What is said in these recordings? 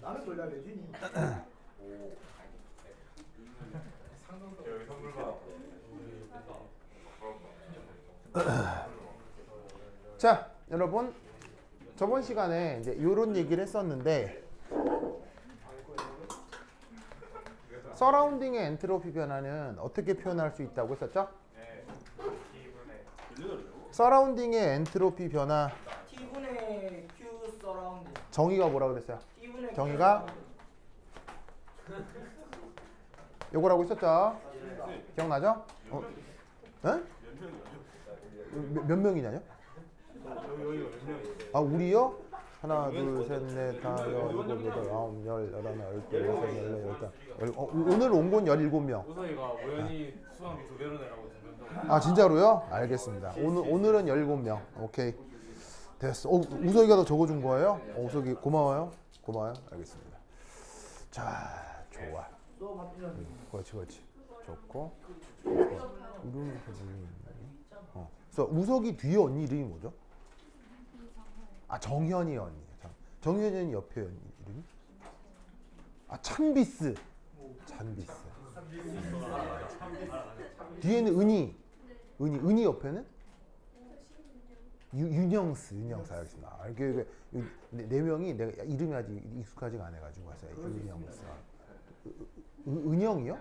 나는 돌려야 되지. 여기 선물 자, 여러분 저번 시간에 이제 이런 얘기를 했었는데 서라운딩의 엔트로피 변화는 어떻게 표현할 수 있다고 했었죠? 서라운딩의 엔트로피 변화 T분의 Q 서라운딩. 정의가 뭐라 그랬어요? T분의 정의가 요거라고 있었죠? 기억나죠? 에? 몇 명이냐요? 아, 우리요? 하나, 둘, 셋, 넷, 다, 일곱, 여덟, 아홉, 열, 열하나, 열둘, 열셋, 열넷, 열다. 오늘 온 건 17명. 우성이가 우연히 수학 2배로 내라고 했는데. 아, 진짜로요? 알겠습니다. 오늘은 17명. 오케이. 됐어. 우석이가 더 적어준 거예요? 우석이 고마워요. 고마워요. 알겠습니다. 자, 좋아. 그렇지. 좋고. 이름이 그래서 우석이 뒤에 언니 이름이 뭐죠? 아, 정현이 언니. 정현이 언니 옆에 언니 이름이? 아, 찬비스. 찬비스. 뒤에는 은희 옆에는? 윤영스 알겠습니다. 네 명이 내가 이름이 아직 익숙하지가 않아가지고 왔어요. 윤영스. 은영이요?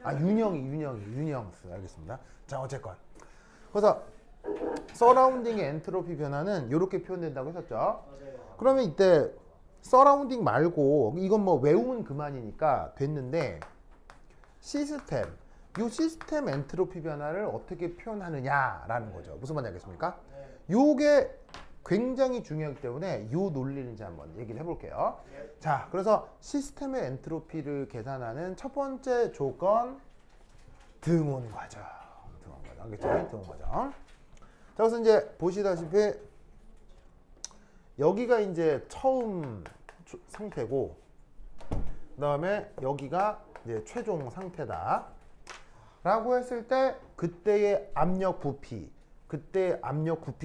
아, 윤영스 알겠습니다. 자, 어쨌건 그래서 서라운딩의 엔트로피 변화는 이렇게 표현된다고 했었죠. 그러면 이때 서라운딩 말고 이건 뭐 외우면 그만이니까 됐는데 이 시스템 엔트로피 변화를 어떻게 표현하느냐라는 거죠. 무슨 말인지 알겠습니까? 요게 굉장히 중요하기 때문에 요 논리를 이제 한번 얘기를 해볼게요. 자, 그래서 시스템의 엔트로피를 계산하는 첫 번째 조건 등온 과정. 알겠죠? 등온 과정. 자, 그래서 이제 보시다시피 여기가 이제 처음 상태고 그 다음에 여기가 이제 최종 상태다 라고 했을 때 그때의 압력 부피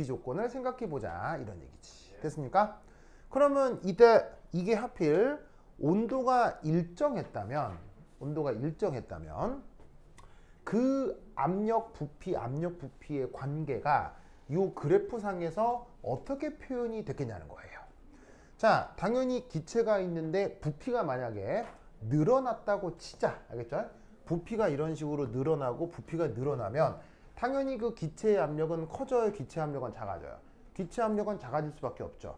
조건을 생각해 보자 이런 얘기지. 됐습니까? 그러면 이때 이게 하필 온도가 일정했다면 그 압력 부피의 관계가 이 그래프상에서 어떻게 표현이 됐겠냐는 거예요. 자, 당연히 기체가 있는데 부피가 만약에 늘어났다고 치자. 알겠죠? 부피가 이런 식으로 늘어나고 부피가 늘어나면 당연히 그 기체의 압력은 커져요? 기체 압력은 작아져요? 기체 압력은 작아질 수밖에 없죠.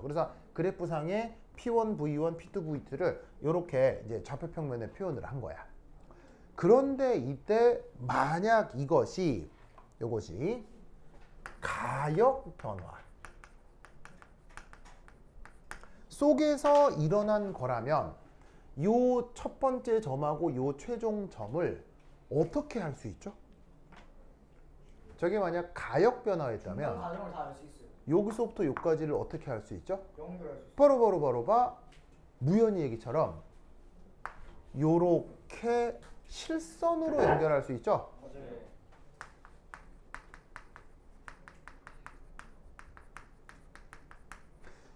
그래서 그래프상에 P1, V1, P2, V2를 이렇게 이제 좌표평면에 표현을 한 거야. 그런데 이때 만약 이것이 가역 변화 속에서 일어난 거라면 요 첫 번째 점하고 요 최종 점을 어떻게 할 수 있죠? 저게 만약 가역 변화였다면 과정을 다 알 수 있어요. 여기서부터 여기까지를 어떻게 할 수 있죠? 연결할 수 있어요. 바로 봐. 무연히 얘기처럼 요렇게 실선으로 연결할 수 있죠? 맞아요.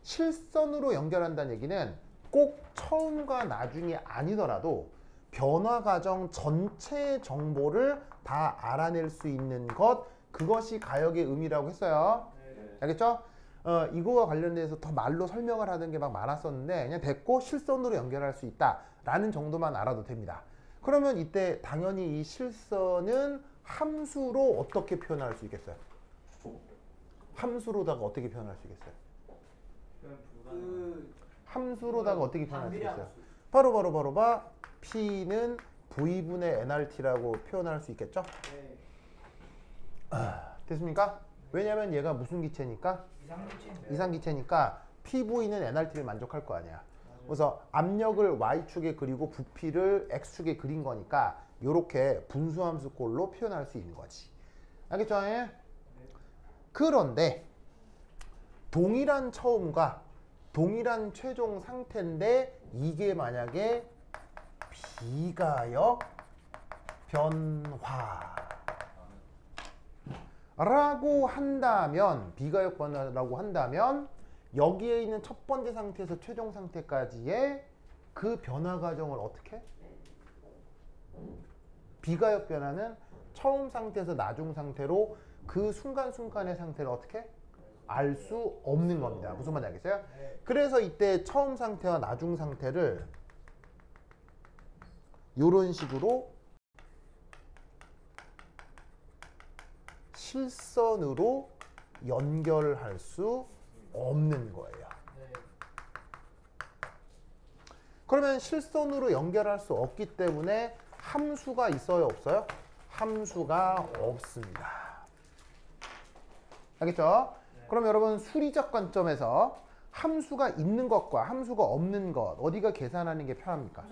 실선으로 연결한다는 얘기는 꼭 처음과 나중이 아니더라도 변화 과정 전체의 정보를 다 알아낼 수 있는 그것이 가역의 의미라고 했어요. 알겠죠? 이거와 관련돼서 더 말로 설명을 하는 게 막 많았었는데 그냥 됐고 실선으로 연결할 수 있다라는 정도만 알아도 됩니다. 그러면 이때 당연히 이 실선은 함수로 어떻게 표현할 수 있겠어요? 함수로다가 어떻게 표현할 수 있겠어요? 함수로다가 어떻게 표현할 수 있겠어요? 바로 봐. P는 V분의 nRT라고 표현할 수 있겠죠? 네. 됐습니까? 왜냐면 얘가 무슨 기체니까? 이상기체니까 PV는 nRT를 만족할 거 아니야. 그래서 압력을 Y축에 그리고 부피를 X축에 그린 거니까 이렇게 분수함수 꼴로 표현할 수 있는 거지. 알겠죠? 그런데 동일한 처음과 동일한 최종 상태인데 이게 만약에 비가역 변화라고 한다면 비가역 변화라고 한다면 여기에 있는 첫 번째 상태에서 최종 상태까지의 그 변화 과정을 어떻게? 비가역 변화는 처음 상태에서 나중 상태로 그 순간순간의 상태를 어떻게? 알 수 없는 겁니다. 무슨 말인지 알겠어요? 그래서 이때 처음 상태와 나중 상태를 이런 식으로 실선으로 연결할 수 없는 거예요. 그러면 실선으로 연결할 수 없기 때문에 함수가 있어요, 없어요? 함수가 없습니다. 알겠죠? 그럼 여러분 수리적 관점에서 함수가 있는 것과 함수가 없는 것 어디가 계산하는 게 편합니까?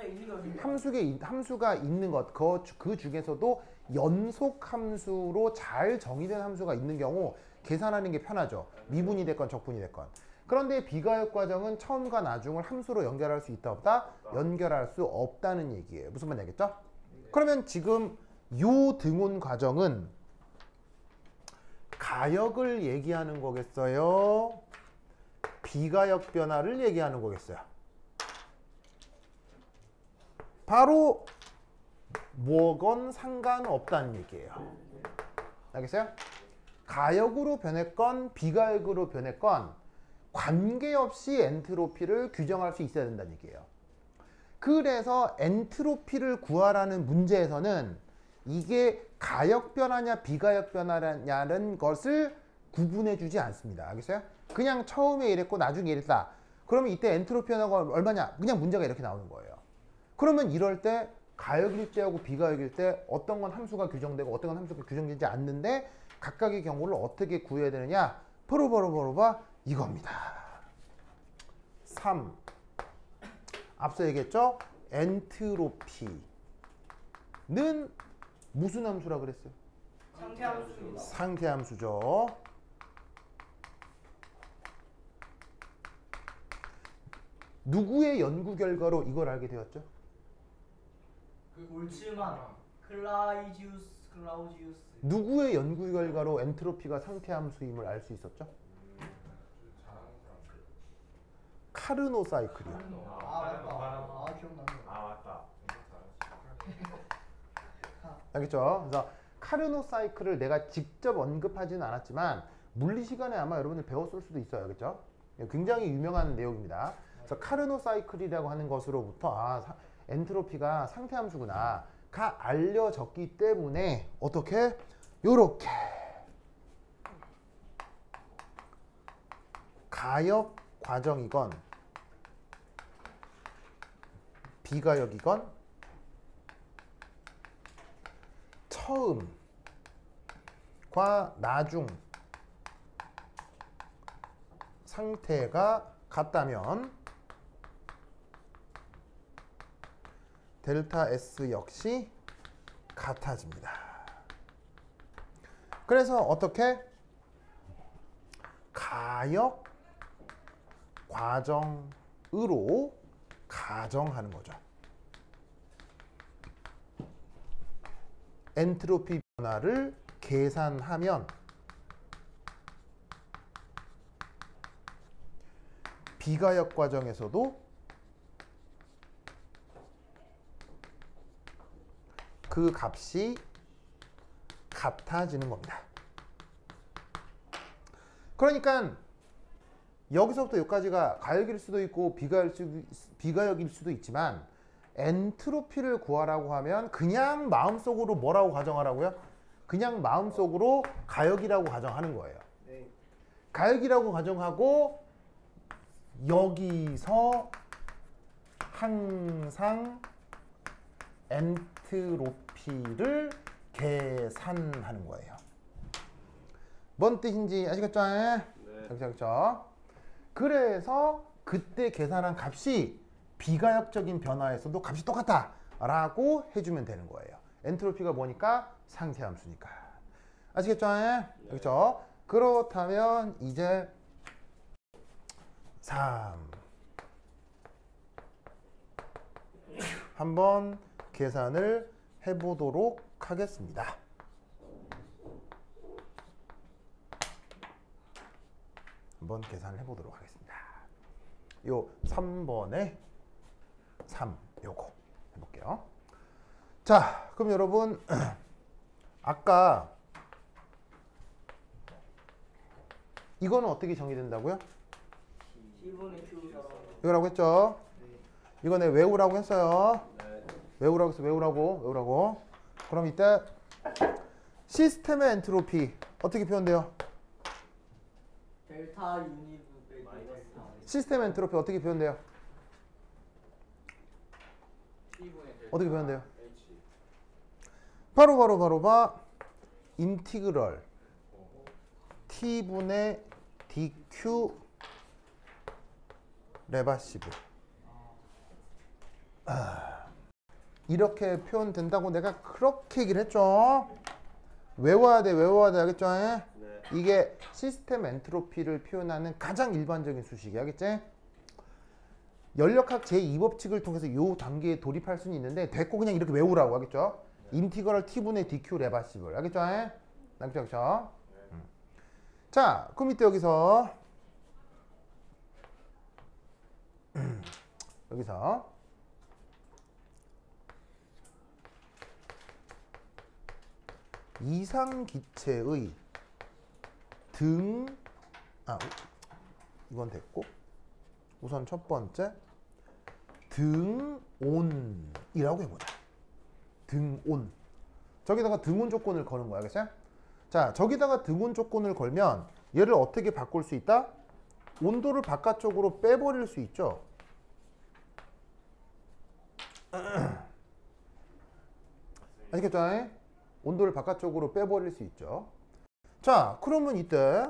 함수가 있는 것 그 중에서도 연속 함수로 잘 정의된 함수가 있는 경우 계산하는 게 편하죠. 미분이 됐건 적분이 됐건. 그런데 비가역 과정은 처음과 나중을 함수로 연결할 수 있다 없다? 연결할 수 없다는 얘기예요. 무슨 말인지 알겠죠? 그러면 지금 요 등온 과정은 가역을 얘기하는 거겠어요? 비가역 변화를 얘기하는 거겠어요? 바로 뭐건 상관없다는 얘기예요. 알겠어요? 가역으로 변했건 비가역으로 변했건 관계없이 엔트로피를 규정할 수 있어야 된다는 얘기예요. 그래서 엔트로피를 구하라는 문제에서는 이게 가역 변화냐 비가역 변화냐는 것을 구분해 주지 않습니다. 알겠어요? 그냥 처음에 이랬고 나중에 이랬다. 그러면 이때 엔트로피 변화가 얼마냐? 그냥 문제가 이렇게 나오는 거예요. 그러면 이럴 때 가역일 때하고 비가역일 때 어떤 건 함수가 규정되고 어떤 건 함수가 규정되지 않는데 각각의 경우를 어떻게 구해야 되느냐? 바로 이겁니다. 3. 앞서 얘기했죠? 엔트로피는 무슨 함수라 그랬어요? 상태함수입니다. 상태함수죠. 누구의 연구 결과로 이걸 알게 되었죠? 올츠만, 클라우지우스. 누구의 연구 결과로 엔트로피가 상태함수임을 알 수 있었죠? 카르노 사이클이요. 맞다. 기억나네요. 맞다. 알겠죠? 그래서 카르노 사이클을 내가 직접 언급하지는 않았지만 물리 시간에 아마 여러분들 배웠을 수도 있어요. 그렇죠? 굉장히 유명한 내용입니다. 그래서 카르노 사이클이라고 하는 것으로부터 엔트로피가 상태함수구나 가 알려졌기 때문에 어떻게? 요렇게 가역 과정이건 비가역이건 처음과 나중 상태가 같다면 델타 S 역시 같아집니다. 그래서 어떻게? 가역 과정으로 가정하는 거죠. 엔트로피 변화를 계산하면 비가역 과정에서도 그 값이 같아지는 겁니다. 그러니까 여기서부터 여기까지가 가역일 수도 있고 비가역일 수도 있지만 엔트로피를 구하라고 하면 그냥 마음속으로 뭐라고 가정하라고요? 그냥 마음속으로 가역이라고 가정하는 거예요. 네. 가역이라고 가정하고 여기서 항상 엔트로피를 계산하는 거예요. 뭔 뜻인지 아시겠죠? 네. 그렇죠. 그래서 그때 계산한 값이 비가역적인 변화에서도 값이 똑같다 라고 해주면 되는 거예요. 엔트로피가 뭐니까? 상태함수니까. 아시겠죠? 그렇죠? 그렇다면 이제 3 한번 계산을 해보도록 하겠습니다. 한번 계산을 해보도록 하겠습니다. 요 3번에 3 요거 해볼게요. 자, 그럼 여러분 아까 이거는 어떻게 정의된다고요? T분의 Q사랑. 이거라고 했죠? 네. 이거 내 외우라고 했어요. 외우라고 했어. 외우라고. 그럼 이때 시스템의 엔트로피 어떻게 표현돼요? 델타 유니브 빼기 델타. 시스템 엔트로피 어떻게 표현돼요? 어떻게 표현돼요? 바로 봐. 인티그럴 t분의 dq 레바시브. 이렇게 표현된다고 내가 그렇게 얘기를 했죠. 외워야 돼 알겠죠? 네. 이게 시스템 엔트로피를 표현하는 가장 일반적인 수식이 알겠지? 연력학 제2법칙을 통해서 이 단계에 돌입할 수는 있는데 됐고 그냥 이렇게 외우라고 알겠죠? 인티그럴 t분의 dq 레바시블 알겠죠? 알겠죠? 자, 그럼 이때 여기서 이상기체의 이건 됐고 우선 첫 번째 등온이라고 해보자. 등온. 저기다가 등온 조건을 거는 거야. 알겠어요? 자, 저기다가 등온 조건을 걸면 얘를 어떻게 바꿀 수 있다? 온도를 바깥쪽으로 빼버릴 수 있죠. 아시겠죠? 온도를 바깥쪽으로 빼버릴 수 있죠. 자, 그러면 이때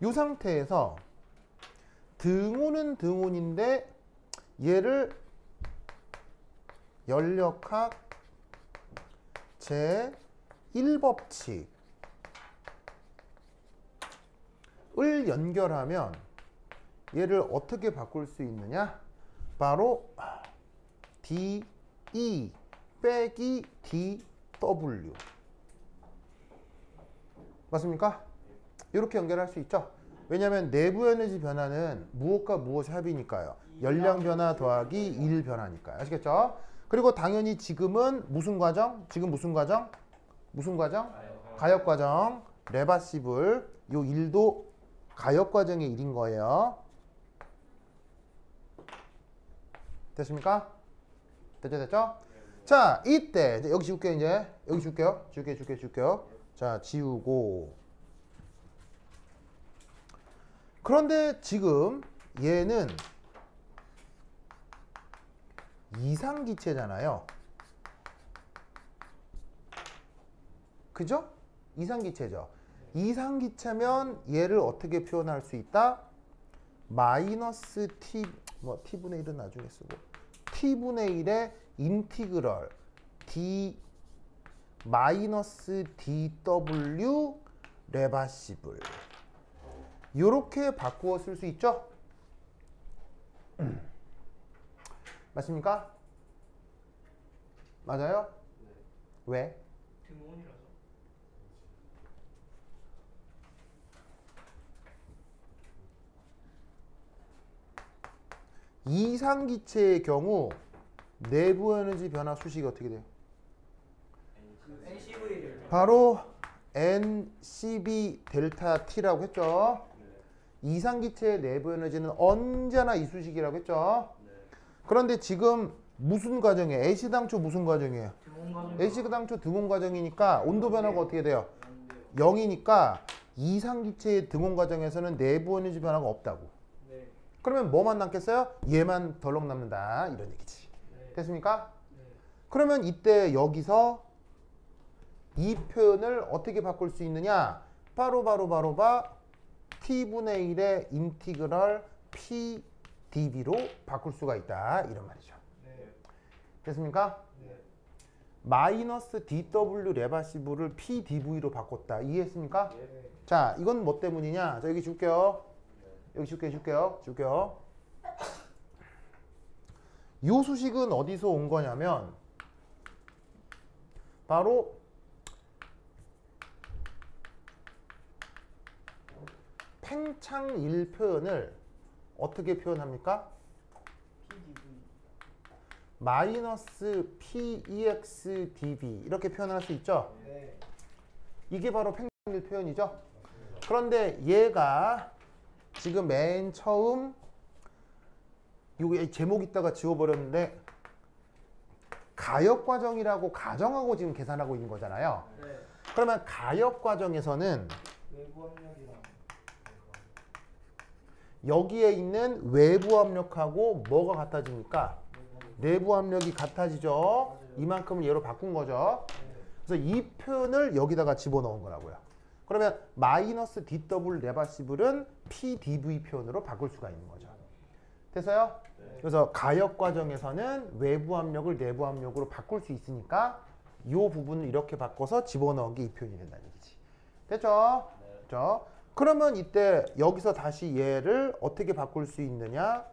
이 상태에서 등온은 등온인데 얘를 연력학 제1법칙을 연결하면 얘를 어떻게 바꿀 수 있느냐? 바로 DE 빼기 DW 맞습니까? 이렇게 연결할 수 있죠. 왜냐하면 내부 에너지 변화는 무엇과 무엇의 합이니까요. 열량 변화 더하기 일 변화니까요. 아시겠죠? 그리고 당연히 지금은 무슨 과정? 지금 무슨 과정? 가역 과정. 레바시블. 요 일도 가역 과정의 일인 거예요. 됐습니까? 됐죠? 자, 이때 여기 지울게요. 이제 여기 지울게요. 자, 지우고. 그런데 지금 얘는 이상기체잖아요. 그죠? 이상기체죠. 이상기체면 얘를 어떻게 표현할 수 있다? 마이너스 t, t분의 1은 나중에 쓰고 t분의 1의 인티그럴 d 마이너스 dw 레바시블 이렇게 바꾸어 쓸 수 있죠? 맞습니까? 맞아요? 네. 왜? 등온이라서. 이상기체의 경우 내부 에너지 변화 수식이 어떻게 돼요? NCV를. 바로 NCB 델타 T라고 했죠. 이상기체의 내부 에너지는 언제나 이 수식이라고 했죠. 그런데 지금 무슨 과정이에요? A시당초 무슨 과정이에요? 등온 과정. A시당초 등온 과정이니까 온도 변화가 어떻게 돼요? 0이니까 이상기체의 등온 과정에서는 내부 에너지 변화가 없다고. 네. 그러면 뭐만 남겠어요? 얘만 덜렁 남는다 이런 얘기지. 네. 됐습니까? 네. 그러면 이때 여기서 이 표현을 어떻게 바꿀 수 있느냐? 바로 t분의 1의 인티그럴 p dv로 바꿀 수가 있다 이런 말이죠. 네. 됐습니까? 네. 마이너스 dw 레바시브를 p dv로 바꿨다. 이해했습니까? 네. 자, 이건 뭐 때문이냐? 자, 여기 줄게요. 여기 줄게요. 이 수식은 어디서 온 거냐면 바로 한창일 표현을 어떻게 표현합니까? PDV. 마이너스 PEXDV 이렇게 표현할 수 있죠? 네. 이게 바로 팽일 표현이죠? 그런데 얘가 지금 맨 처음 요게 제목 있다가 지워버렸는데 가역 과정이라고 가정하고 지금 계산하고 있는 거잖아요. 네. 그러면 가역 과정에서는 외부 압력이랑 여기에 있는 외부 압력하고 뭐가 같아집니까? 내부 압력이 같아지죠. 이만큼을 얘로 바꾼 거죠. 그래서 이 표현을 여기다가 집어넣은 거라고요. 그러면 마이너스 DW 레버시블은 PDV 표현으로 바꿀 수가 있는 거죠. 됐어요? 그래서 가역 과정에서는 외부 압력을 내부 압력으로 바꿀 수 있으니까 이 부분을 이렇게 바꿔서 집어넣은 게 이 표현이 된다는 얘기지. 됐죠? 됐죠? 그러면 이때 여기서 다시 얘를 어떻게 바꿀 수 있느냐?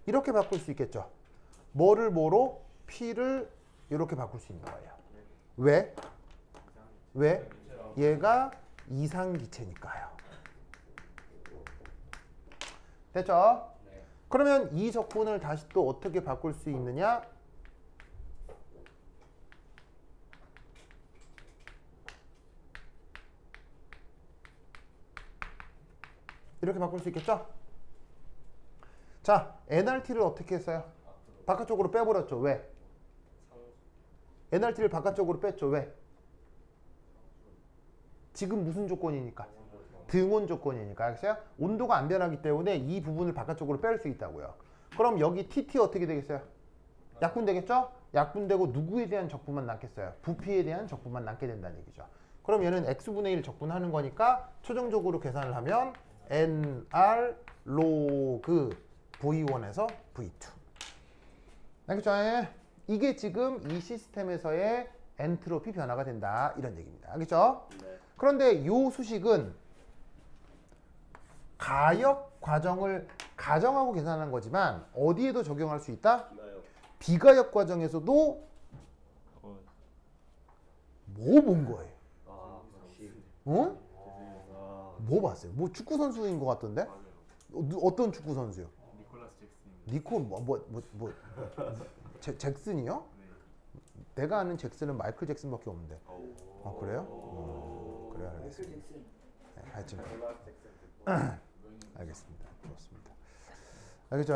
이렇게 바꿀 수 있겠죠. 뭐를 뭐로? P를 이렇게 바꿀 수 있는 거예요. 왜? 왜? 얘가 이상기체니까요. 됐죠? 그러면 이 적분을 다시 또 어떻게 바꿀 수 있느냐? 이렇게 바꿀 수 있겠죠? 자, NRT를 어떻게 했어요? 바깥쪽으로 빼버렸죠. 왜? NRT를 바깥쪽으로 뺐죠. 왜? 지금 무슨 조건이니까? 등온 조건이니까. 알겠어요? 온도가 안 변하기 때문에 이 부분을 바깥쪽으로 뺄 수 있다고요. 그럼 여기 TT 어떻게 되겠어요? 약분 되겠죠? 약분되고 누구에 대한 적분만 남겠어요? 부피에 대한 적분만 남게 된다는 얘기죠. 그럼 얘는 x분의 1 적분하는 거니까 최종적으로 계산을 하면 NR 로그 V1에서 V2. 알겠죠? 이게 지금 이 시스템에서의 엔트로피 변화가 된다. 이런 얘기입니다. 알겠죠? 네. 그런데 이 수식은 가역 과정을 가정하고 계산하는 거지만 어디에도 적용할 수 있다? 비가역 과정에서도 뭐 본 거예요? 아, 역시. 어? 아, 뭐 봤어요? 뭐 축구 선수인 것 같던데? 어떤 축구 선수요? 니콜라스 잭슨. 니코 잭슨이요? 내가 아는 잭슨은 마이클 잭슨밖에 없는데. 그래요? 그래 알겠습니다. 잭슨. 네, 하여튼 알겠습니다. 좋습니다. 알겠죠?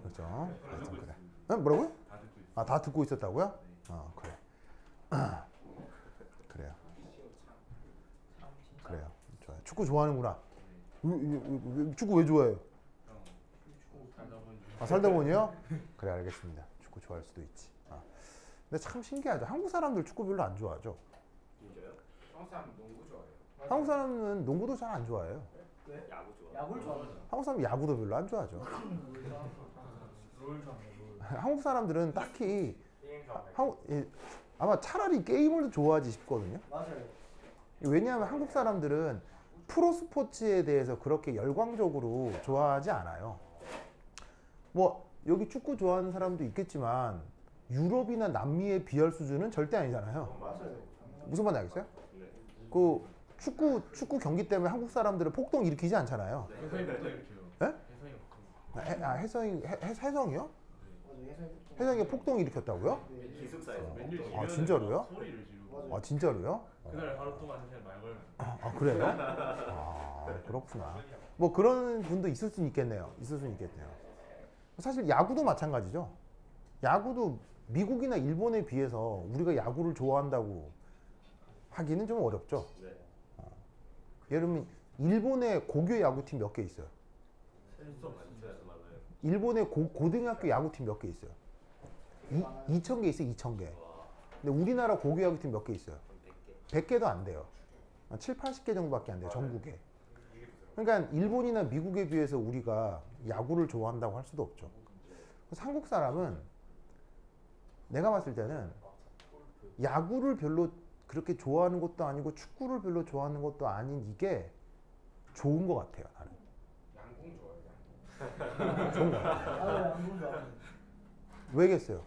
그렇죠. 하여튼 그래. 뭐라고요? 다 듣고 있어요. 아, 다 듣고 있었다고요? 그래. 그래요. 그래요. 좋아요. 축구 좋아하는구나. 축구 왜 좋아해요? 살다 보니 아, 살다 보니요? 그래, 알겠습니다. 축구 좋아할 수도 있지. 근데 참 신기하죠. 한국 사람들 축구 별로 안 좋아하죠. 진짜요? 한국 사람 농구 좋아해요. 한국 사람은 농구도 잘 안 좋아해요. 왜? 야구 좋아. 야구를 좋아하죠. 한국 사람 야구도 별로 안 좋아하죠. 롤 좋아해요. 한국 사람들은 딱히 게임 좋아해요. 아마 차라리 게임을 더 좋아하지 싶거든요. 맞아요. 왜냐하면 한국 사람들은 프로 스포츠에 대해서 그렇게 열광적으로 좋아하지 않아요. 뭐 여기 축구 좋아하는 사람도 있겠지만 유럽이나 남미에 비할 수준은 절대 아니잖아요. 맞아요. 무슨 말인지 알겠어요? 네. 그 축구 경기 때문에 한국 사람들은 폭동 일으키지 않잖아요. 해성이부터 이렇게요. 예? 해성이 해성이요? 맞아요. 해성이가 폭동 일으켰다고요? 기숙사에서. 아, 진짜로요? 소리를 지르고. 아, 진짜로요? 그날 하루 동안 사실 말 걸면. 아, 그래요? 아, 그렇구나. 뭐 그런 분도 있을 수는 있겠네요. 있을 수는 있겠네요. 사실 야구도 마찬가지죠. 야구도 미국이나 일본에 비해서 우리가 야구를 좋아한다고 하기는 좀 어렵죠. 예를 들면 일본의 고교 야구팀 몇 개 있어요? 일본의 고등학교 야구팀 몇 개 있어요? 2,000개 있어요. 2,000개. 근데 우리나라 고교 야구팀 몇 개 있어요? 100개도 안 돼요. 7, 80개 정도밖에 안 돼요. 전국에. 그러니까 일본이나 미국에 비해서 우리가 야구를 좋아한다고 할 수도 없죠. 그래서 한국 사람은 내가 봤을 때는 야구를 별로 그렇게 좋아하는 것도 아니고 축구를 별로 좋아하는 것도 아닌 이게 좋은 것 같아요. 나는. 양궁 좋아해요. 좋은 것 같아요. 아, 양궁 좋아하는. 왜겠어요?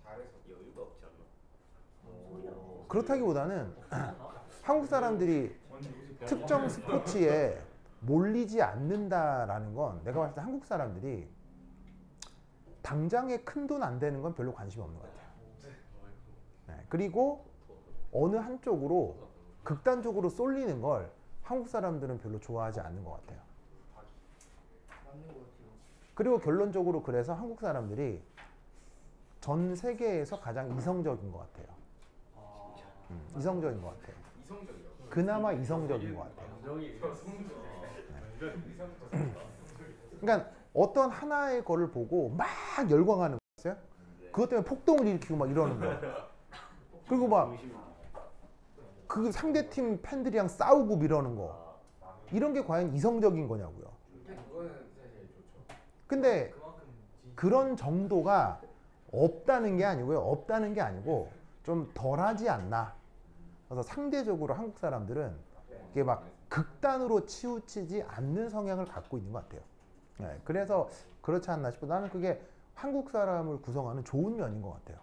잘해서. 여유가 없지 않나? 그렇다기보다는 한국 사람들이 특정 스포츠에 몰리지 않는다라는 건 내가 봤을 때 한국 사람들이 당장에 큰 돈 안 되는 건 별로 관심이 없는 것 같아요. 네, 그리고 어느 한쪽으로 극단적으로 쏠리는 걸 한국 사람들은 별로 좋아하지 않는 것 같아요. 맞는 것 같아요. 그리고 결론적으로 그래서 한국 사람들이 전 세계에서 가장 이성적인 것 같아요. 이성적인 것 같아요. 이성적이요. 그나마 이성적인 것 같아요. 감정이 그러니까 어떤 하나의 거를 보고 막 열광하는 거였어요. 그것 때문에 폭동을 일으키고 막 이러는 거예요. 그리고 막 그 상대팀 팬들이랑 싸우고 이러는 거. 이런 게 과연 이성적인 거냐고요. 그거는 사실 좋죠. 근데 그런 정도가 없다는 게 아니고요. 없다는 게 아니고 좀 덜하지 않나. 그래서 상대적으로 한국 사람들은 이게 막 극단으로 치우치지 않는 성향을 갖고 있는 것 같아요. 네, 그래서 그렇지 않나 싶어. 나는 그게 한국 사람을 구성하는 좋은 면인 것 같아요.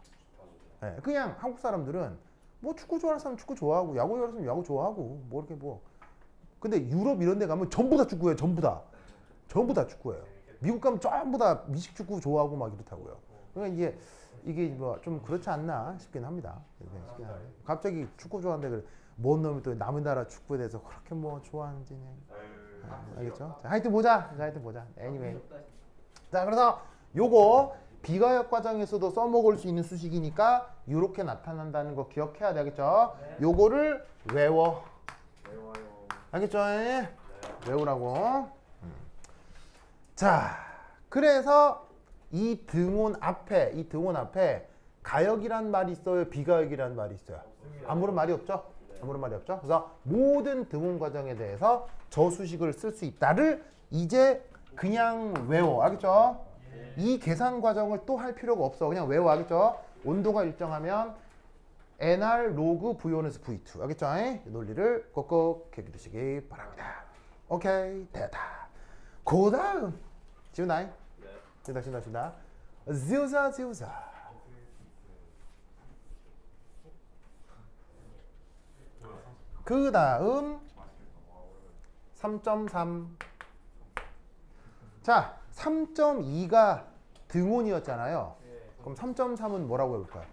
네, 그냥 한국 사람들은 뭐 축구 좋아하는 사람 축구 좋아하고 야구 좋아하는 사람 야구 좋아하고 뭐 이렇게 뭐. 근데 유럽 이런 데 가면 전부 다 축구예요. 전부 다. 전부 다 축구예요. 미국 가면 전부 다 미식 축구 좋아하고 막 이렇다고요. 그러니까 이게 뭐 좀 그렇지 않나 싶긴 합니다. 갑자기 축구 좋아하는데 그래. 뭔 놈이 또 남의 나라 축구에 대해서 그렇게 뭐 좋아하는지. 알겠죠? 자, 하여튼 보자. anyway. 자, 그래서 요거 비가역 과정에서도 써먹을 수 있는 수식이니까 이렇게 나타난다는 거 기억해야 되겠죠? 요거를 외워. 알겠죠? 외우라고. 자, 그래서 이 등온 앞에 가역이란 말이 있어요? 비가역이란 말이 있어요? 아무런 말이 없죠? 아무런 말이 없죠? 그래서 모든 등온 과정에 대해서 저 수식을 쓸 수 있다를 이제 그냥 외워. 알겠죠? 이 계산 과정을 또 할 필요가 없어. 그냥 외워. 알겠죠? 온도가 일정하면 NR 로그 V1에서 V2. 알겠죠? 이 논리를 꼭꼭 기억해 두시기 바랍니다. 오케이. 됐다. 그 다음 지훈아. 지훈아. 지우자. 그 다음 3.3. 자, 3.2가 등온이었잖아요. 그럼 3.3은 뭐라고 해볼까요?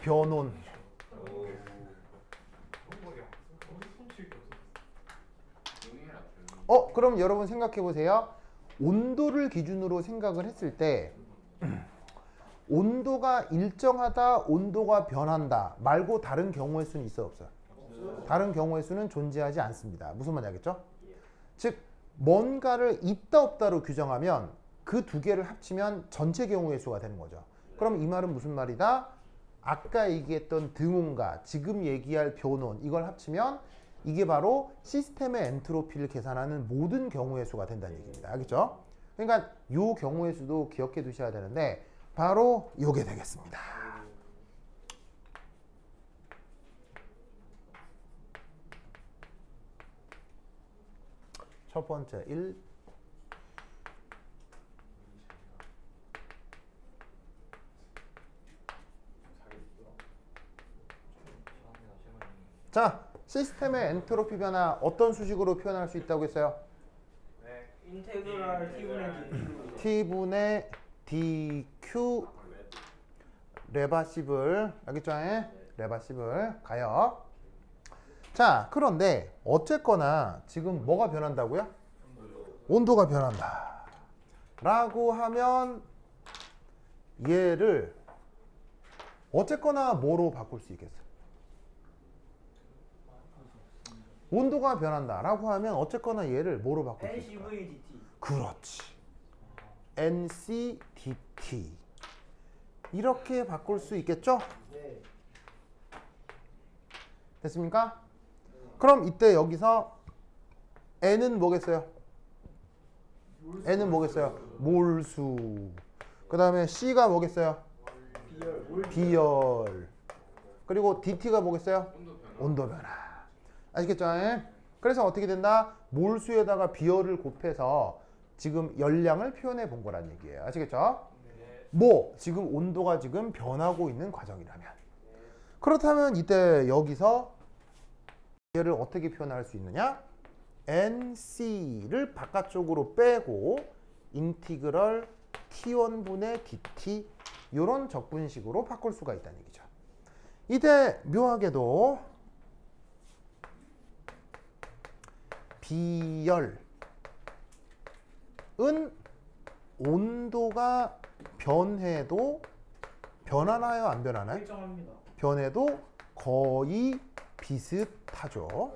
변온. 그럼 여러분 생각해 보세요. 온도를 기준으로 생각을 했을 때 온도가 일정하다, 온도가 변한다 말고 다른 경우의 수는 있어요, 없어요? 다른 경우의 수는 존재하지 않습니다. 무슨 말인지 알겠죠? 즉 뭔가를 있다 없다로 규정하면 그 두 개를 합치면 전체 경우의 수가 되는 거죠. 그럼 이 말은 무슨 말이다? 아까 얘기했던 등온과 지금 얘기할 변온 이걸 합치면 이게 바로 시스템의 엔트로피를 계산하는 모든 경우의 수가 된다는 얘기입니다. 알겠죠? 그러니까 이 경우의 수도 기억해 두셔야 되는데 바로 요게 되겠습니다. 첫 번째 1. 자, 시스템의 엔트로피 변화 어떤 수식으로 표현할 수 있다고 했어요? 인테그랄 T분의 T분의 dq 레바시블. 알겠죠? 레바시블 가요. 자, 그런데 어쨌거나 지금 뭐가 변한다고요? 온도가 변한다 라고 하면 얘를 어쨌거나 뭐로 바꿀 수 있겠어요? 온도가 변한다 라고 하면 어쨌거나 얘를 뭐로 바꿀 수 있을까? NCVDT. 그렇지. NCDT 이렇게 바꿀 수 있겠죠? 네. 됐습니까? 그럼 이때 여기서 N은 뭐겠어요? N은 뭐겠어요? 몰수. 그 다음에 C가 뭐겠어요? 비열. 그리고 DT가 뭐겠어요? 온도 변화. 아시겠죠? 그래서 어떻게 된다? 몰수에다가 비열을 곱해서 지금 열량을 표현해 본 거란 얘기예요. 아시겠죠? 뭐 지금 온도가 지금 변하고 있는 과정이라면. 그렇다면 이때 여기서 얘를 어떻게 표현할 수 있느냐? NC를 바깥쪽으로 빼고 인티그럴 T1분의 DT 이런 적분식으로 바꿀 수가 있다는 얘기죠. 이때 묘하게도 비열은 온도가 변해도 변하나요? 안 변하나요? 일정합니다. 변해도 거의 비슷하죠. 맞아요.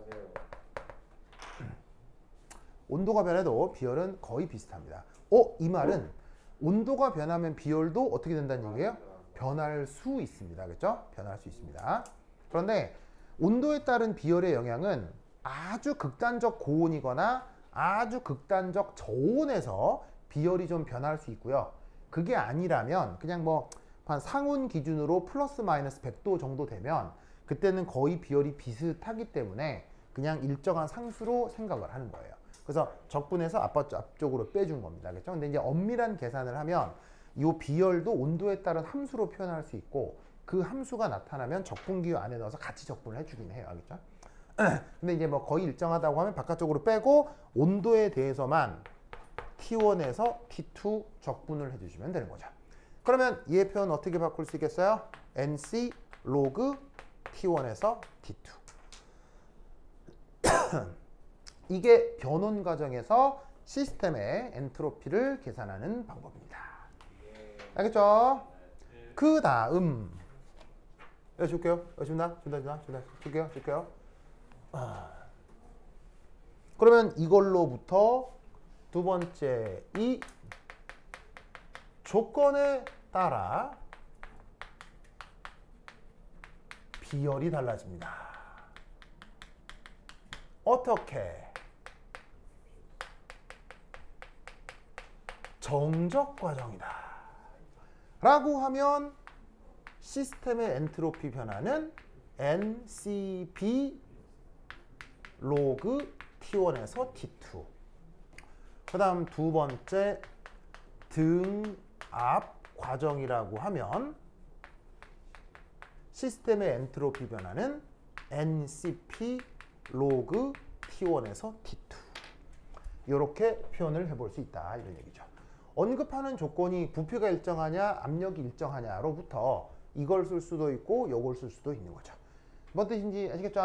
온도가 변해도 비열은 거의 비슷합니다. 이 말은 온도가 변하면 비열도 어떻게 된다는 얘기예요? 변할 수 있습니다. 그렇죠? 변할 수 있습니다. 그런데 온도에 따른 비열의 영향은 아주 극단적 고온이거나 아주 극단적 저온에서 비열이 좀 변할 수 있고요. 그게 아니라면 그냥 뭐 한 상온 기준으로 플러스 마이너스 100도 정도 되면 그때는 거의 비열이 비슷하기 때문에 그냥 일정한 상수로 생각을 하는 거예요. 그래서 적분해서 앞쪽으로 빼준 겁니다. 그렇죠? 근데 이제 엄밀한 계산을 하면 이 비열도 온도에 따른 함수로 표현할 수 있고 그 함수가 나타나면 적분기호 안에 넣어서 같이 적분을 해주긴 해요. 알겠죠? 근데 이제 뭐 거의 일정하다고 하면 바깥쪽으로 빼고 온도에 대해서만 T1에서 T2 적분을 해주시면 되는 거죠. 그러면 얘 표현 어떻게 바꿀 수 있겠어요? NC 로그 T1에서 T2. 이게 변온 과정에서 시스템의 엔트로피를 계산하는 방법입니다. 알겠죠? 그 다음 줄게요. 준다. 줄게요. 그러면 이걸로부터 두 번째 이 조건에 따라 비열이 달라집니다. 어떻게? 정적 과정이다. 라고 하면 시스템의 엔트로피 변화는 NCB 로그 T1에서 T2. 그 다음 두 번째 등압 과정이라고 하면 시스템의 엔트로피 변화는 NCP 로그 T1에서 T2. 이렇게 표현을 해볼 수 있다. 이런 얘기죠. 언급하는 조건이 부피가 일정하냐, 압력이 일정하냐로부터 이걸 쓸 수도 있고 이걸 쓸 수도 있는 거죠. 뭔 뜻인지 아시겠죠?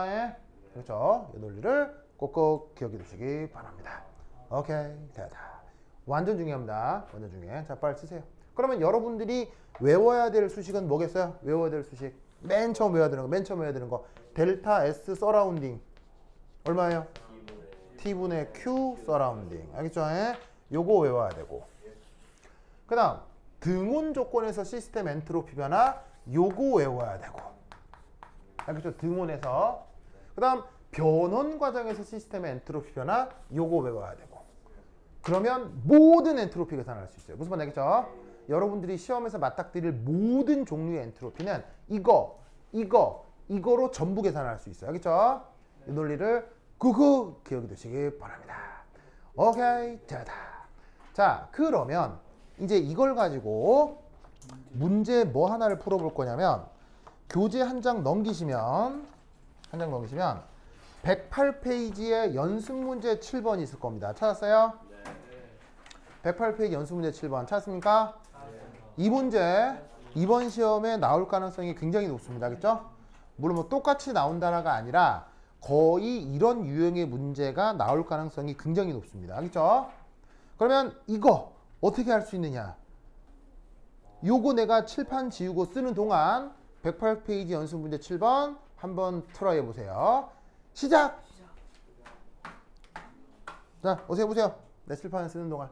그렇죠? 이 논리를 꼭꼭 기억해 두시기 바랍니다. 오케이, 됐다. 완전 중요합니다. 완전 중요해. 자, 빨리 쓰세요. 그러면 여러분들이 외워야 될 수식은 뭐겠어요? 외워야 될 수식. 맨 처음 외워야 되는 거. 델타 S 서라운딩. 얼마예요? T분의 Q 서라운딩. 알겠죠? 요거 외워야 되고. 그 다음 등온 조건에서 시스템 엔트로피 변화. 요거 외워야 되고. 알겠죠? 등온에서. 그 다음 변온 과정에서 시스템의 엔트로피 변화. 요거 외워야 되고. 그러면 모든 엔트로피 계산할 수 있어요. 무슨 말 알겠죠? 여러분들이 시험에서 맞닥뜨릴 모든 종류의 엔트로피는 이거로 전부 계산할 수 있어요. 알겠죠? 이 논리를 꾹꾹 기억해 두시기 바랍니다. 오케이, 됐다. 자, 그러면 이제 이걸 가지고 문제 뭐 하나를 풀어볼 거냐면 교재 한 장 넘기시면 108페이지에 연습 문제 7번이 있을 겁니다. 찾았어요? 108페이지 연습 문제 7번 찾았습니까? 이 문제 이번 시험에 나올 가능성이 굉장히 높습니다. 알겠죠? 물론 뭐 똑같이 나온다라가 아니라 거의 이런 유형의 문제가 나올 가능성이 굉장히 높습니다. 알겠죠? 그러면 이거 어떻게 할 수 있느냐? 요거 내가 칠판 지우고 쓰는 동안 108페이지 연습 문제 7번 한번 트라이 해보세요. 시작! 자, 어서 해보세요. 내 칠판 쓰는 동안.